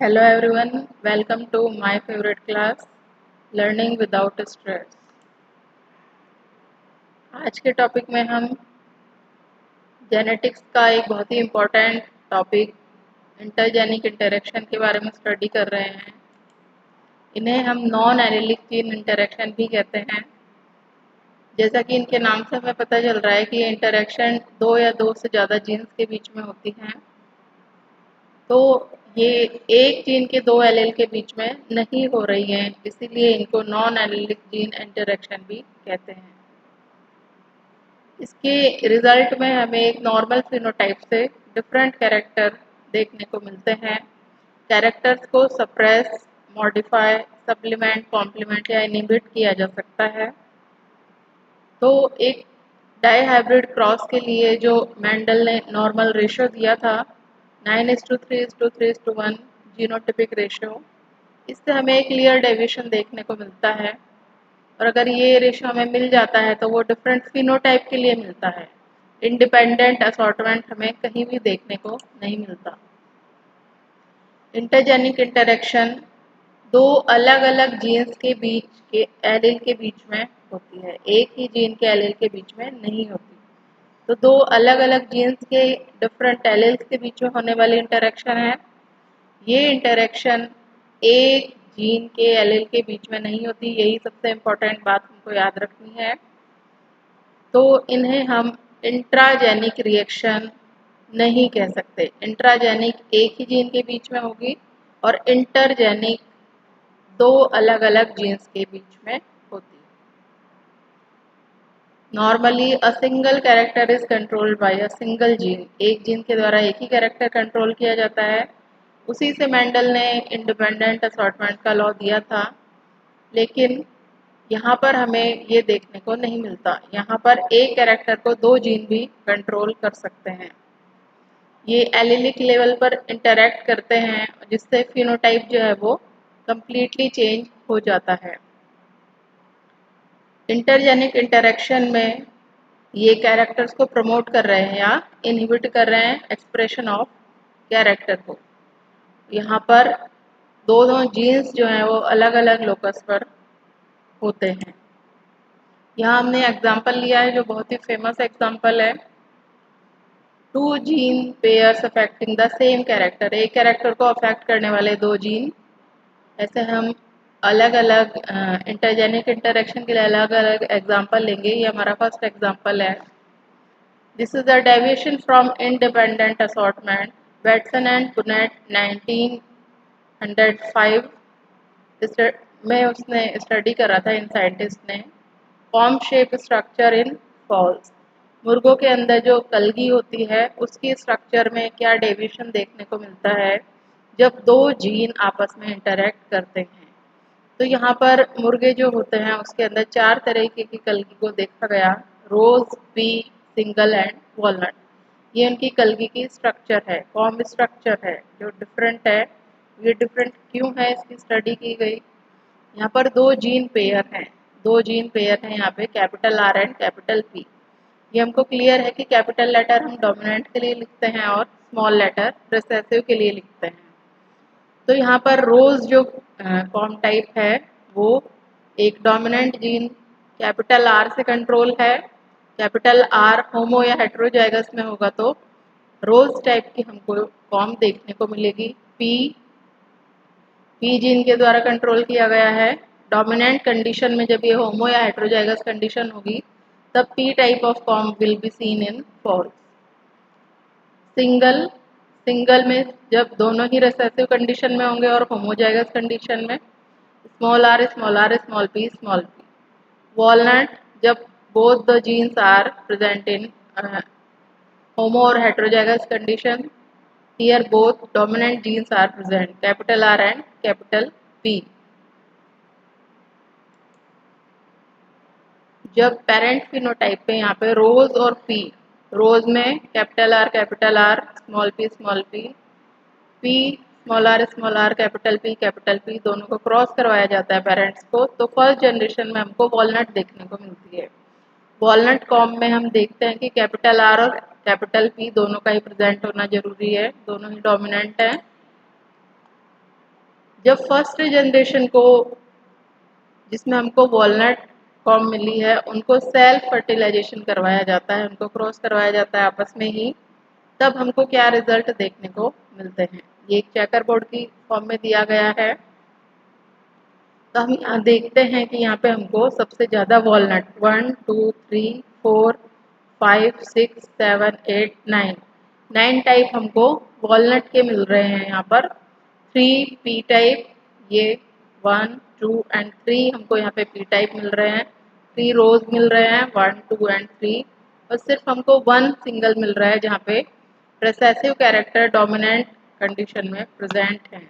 Hello everyone, welcome to my favorite class, Learning Without Stress। आज के topic में हम जेनेटिक्स का एक बहुत ही इम्पोर्टेंट टॉपिक इंटरजेनिक इंटरेक्शन के बारे में स्टडी कर रहे हैं। इन्हें हम नॉन एलिलिक जीन इंटरेक्शन भी कहते हैं। जैसा कि इनके नाम से हमें पता चल रहा है कि ये इंटरेक्शन दो या दो से ज़्यादा जीन्स के बीच में होती हैं। तो ये एक जीन के दो एलील के बीच में नहीं हो रही हैं, इसीलिए इनको नॉन एलिलिक जीन इंटरेक्शन भी कहते हैं। इसके रिजल्ट में हमें एक नॉर्मल फिनोटाइप से डिफरेंट कैरेक्टर देखने को मिलते हैं। कैरेक्टर्स को सप्रेस, मॉडिफाई, सप्लीमेंट, कॉम्प्लीमेंट या इनहिबिट किया जा सकता है। तो एक डाईहाइब्रिड क्रॉस के लिए जो मेंडल ने नॉर्मल रेशियो दिया था 9:3:3:1 जीनोटिपिक रेशियो, इससे हमें एक क्लियर डेविएशन देखने को मिलता है। और अगर ये रेशियो हमें मिल जाता है तो वो डिफरेंट फिनोटाइप के लिए मिलता है। इंडिपेंडेंट असॉर्टमेंट हमें कहीं भी देखने को नहीं मिलता। इंटरजेनिक इंटरेक्शन दो अलग अलग जीन्स के बीच के एलील के बीच में होती है, एक ही जीन के एलील के बीच में नहीं होती। तो दो अलग अलग जीन्स के डिफरेंट एलील्स के बीच में होने वाली इंटरेक्शन है। ये इंटरेक्शन एक जीन के एलील के बीच में नहीं होती, यही सबसे इम्पोर्टेंट बात हमको याद रखनी है। तो इन्हें हम इंट्राजेनिक रिएक्शन नहीं कह सकते। इंट्राजेनिक एक ही जीन के बीच में होगी और इंटरजेनिक दो अलग अलग जीन्स के बीच में होती। Normally a single character is controlled by a single gene. एक जीन के द्वारा एक ही कैरेक्टर कंट्रोल किया जाता है। उसी से मेंडल ने इंडिपेंडेंट असॉर्टमेंट का लॉ दिया था। लेकिन यहाँ पर हमें ये देखने को नहीं मिलता। यहाँ पर एक कैरेक्टर को दो जीन भी कंट्रोल कर सकते हैं। ये एलिलिक लेवल पर इंटरैक्ट करते हैं, जिससे फिनोटाइप जो है वो कम्प्लीटली चेंज हो जाता है। इंटरजेनिक इंटरेक्शन में ये कैरेक्टर्स को प्रमोट कर रहे हैं या इनहिबिट कर रहे हैं एक्सप्रेशन ऑफ कैरेक्टर को। यहाँ पर दोनों जीन्स जो हैं वो अलग अलग लोकस पर होते हैं। यहाँ हमने एग्जाम्पल लिया है जो बहुत ही फेमस एग्जाम्पल है, two gene pairs affecting the same character. एक कैरेक्टर को अफेक्ट करने वाले दो जीन। ऐसे हम अलग अलग इंटरजेनिक इंटरेक्शन के लिए अलग अलग एग्जाम्पल लेंगे। ये हमारा फर्स्ट एग्जाम्पल है। This is the deviation from independent assortment Bateson and Punnett 1905 में उसने स्टडी करा था इन साइंटिस्ट ने। Form shape structure in fowls. मुर्गों के अंदर जो कलगी होती है उसकी स्ट्रक्चर में क्या डेविएशन देखने को मिलता है जब दो जीन आपस में इंटरैक्ट करते हैं। तो यहाँ पर मुर्गे जो होते हैं उसके अंदर चार तरीके की कलगी को देखा गया, रोज, पी, सिंगल एंड वॉलनट। ये उनकी कलगी की स्ट्रक्चर है, फॉर्म स्ट्रक्चर है जो डिफरेंट है। ये डिफरेंट क्यों है इसकी स्टडी की गई। यहाँ पर दो जीन पेयर हैं, दो जीन पेयर हैं यहाँ पे, capital R and capital P. ये हमको क्लियर है कि कैपिटल लेटर हम डोमिनेंट के लिए लिखते हैं और स्मॉल लेटर रिसेसिव के लिए लिखते हैं। तो यहाँ पर रोज जो फॉर्म टाइप है वो एक डोमिनेंट जीन कैपिटल आर से कंट्रोल है। कैपिटल आर होमो या हेट्रोजाइगस में होगा तो रोज टाइप की हमको फॉर्म देखने को मिलेगी। पी जीन के द्वारा कंट्रोल किया गया है। डोमिनेंट कंडीशन में जब ये होमो या हेट्रोजाइगस कंडीशन होगी तब pea type of form will be seen in fowls. Single में जब दोनों ही रिसेसिव कंडीशन में होंगे और होमोजाइगस कंडीशन में small r small p small p. Walnut जब both the genes are present in homo और heterozygous condition, here both dominant genes are present, capital R and capital P. जब parent phenotype पे यहाँ पे rose और pea, rose में capital R small P, P small are capital P दोनों को cross करवाया जाता है पेरेंट्स को। तो फर्स्ट जनरेशन में हमको वॉलनट देखने को मिलती है। वॉलनट फॉर्म में हम देखते हैं कि कैपिटल आर और कैपिटल पी दोनों का ही प्रेजेंट होना जरूरी है, दोनों ही डोमिनेंट है। जब फर्स्ट जनरेशन को, जिसमें हमको वॉलनट फॉर्म मिली है, उनको सेल्फ फर्टिलाइजेशन करवाया जाता है, उनको क्रॉस करवाया जाता है आपस में ही, तब हमको क्या रिजल्ट देखने को मिलते हैं। ये एक चेकर बोर्ड की फॉर्म में दिया गया है। तो हम यहाँ देखते हैं कि यहाँ पे हमको सबसे ज़्यादा वॉलनट 1 2 3 4 5 6 7 8 9 9 टाइप हमको वॉलनट के मिल रहे हैं। यहाँ पर 3 पी टाइप, ये 1 2 एंड 3 हमको यहाँ पे पी टाइप मिल रहे हैं। 3 रोज मिल रहे हैं 1 2 एंड 3, और सिर्फ हमको 1 सिंगल मिल रहा है जहाँ पे रिसेसिव कैरेक्टर डोमिनेंट कंडीशन में प्रेजेंट है।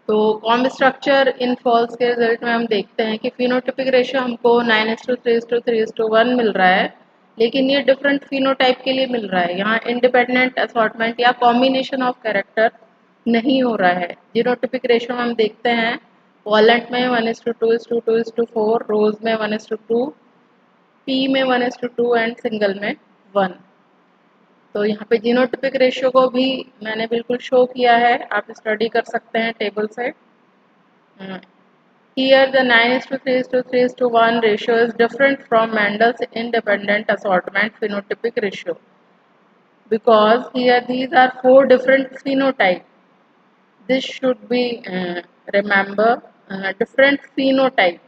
तो कॉम्ब स्ट्रक्चर इन फॉल्स के रिजल्ट में हम देखते हैं कि फिनोटिपिक रेशियो हमको 9:3:3:1 मिल रहा है, लेकिन ये डिफरेंट फिनोटाइप के लिए मिल रहा है। यहाँ इंडिपेंडेंट असॉर्टमेंट या कॉम्बिनेशन ऑफ कैरेक्टर नहीं हो रहा है। जीनोटिपिक रेशियो में हम देखते हैं वॉलेंट में 1:2:2:4, रोज में 1:2, पी में 1:2 एंड सिंगल में 1। तो यहाँ पे जीनोटिपिक रेशियो को भी मैंने बिल्कुल शो किया है, आप स्टडी कर सकते हैं टेबल से। Here the 9:3:3:1 ratio is different from Mendel's independent assortment phenotypic ratio because here these are 4 different phenotypes. This should be remember different phenotype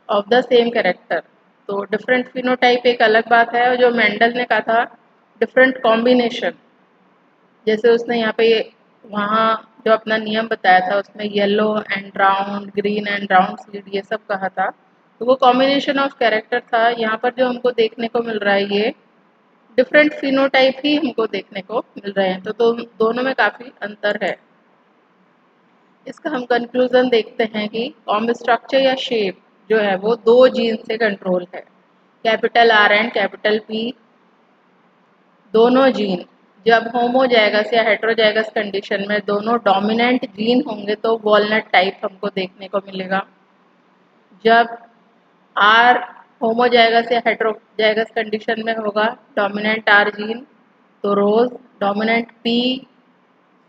of the same character. तो different phenotype एक अलग बात है, और जो मेंडल ने कहा था different combination, जैसे उसने यहाँ पे वहाँ जो अपना नियम बताया था उसमें yellow and round, green and round seed ये सब कहा था, तो वो कॉम्बिनेशन ऑफ कैरेक्टर था। यहाँ पर जो हमको देखने को मिल रहा है ये डिफरेंट फिनोटाइप ही हमको देखने को मिल रहे हैं। तो दोनों में काफ़ी अंतर है। इसका हम कंक्लूजन देखते हैं कि कॉम्ब स्ट्रक्चर या शेप जो है वो 2 जीन से कंट्रोल है। Capital R and capital P दोनों जीन जब होमोजाइगस या हेटेरोजाइगस कंडीशन में दोनों डोमिनेंट जीन होंगे तो वॉलनट टाइप हमको देखने को मिलेगा। जब आर होमोजाइगस या हेटेरोजाइगस कंडीशन में होगा डोमिनेंट आर जीन तो रोज, डोमिनेंट पी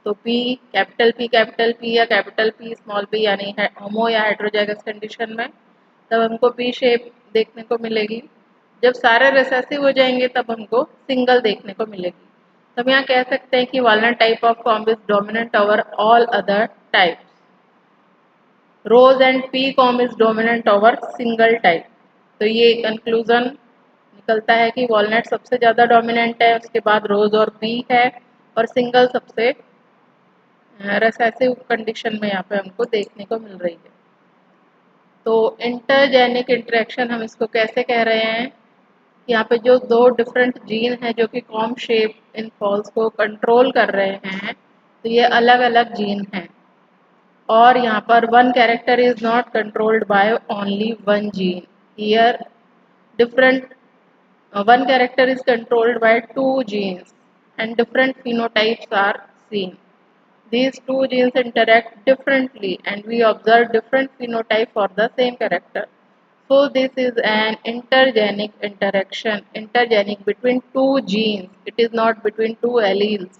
तो कैपिटल पी या कैपिटल पी स्मॉल पी यानी होमो या हेटेरोजाइगस कंडीशन में तब हमको पी शेप देखने को मिलेगी। जब सारे रिसेसिव हो जाएंगे तब हमको सिंगल देखने को मिलेगी। तो हम यहाँ कह सकते हैं कि walnut type of comb is dominant over all other types. Rose and pea comb is dominant over single type. तो ये कंक्लूजन निकलता है कि वॉलनट सबसे ज़्यादा डोमिनेंट है, उसके बाद रोज और पी है, और सिंगल सबसे रिसेसिव कंडीशन में यहाँ पे हमको देखने को मिल रही है। तो इंटरजेनिक इंटरेक्शन हम इसको कैसे कह रहे हैं, यहाँ पे जो 2 डिफरेंट जीन हैं जो कि कॉम्ब शेप इन फॉल्स को कंट्रोल कर रहे हैं, तो ये अलग अलग जीन हैं, और यहाँ पर one character is not controlled by only one gene. Here different one character is controlled by 2 genes and different phenotypes are seen. These 2 genes interact differently and we observe different phenotype for the same character. So this is an intergenic interaction, intergenic between 2 genes. It is not between 2 alleles.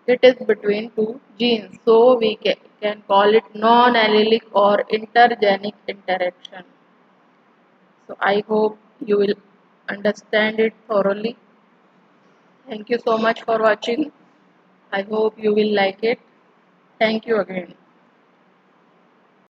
It is between 2 genes. So we can call it non-allelic or intergenic interaction. So I hope you will understand it thoroughly. Thank you so much for watching. I hope you will like it. Thank you again.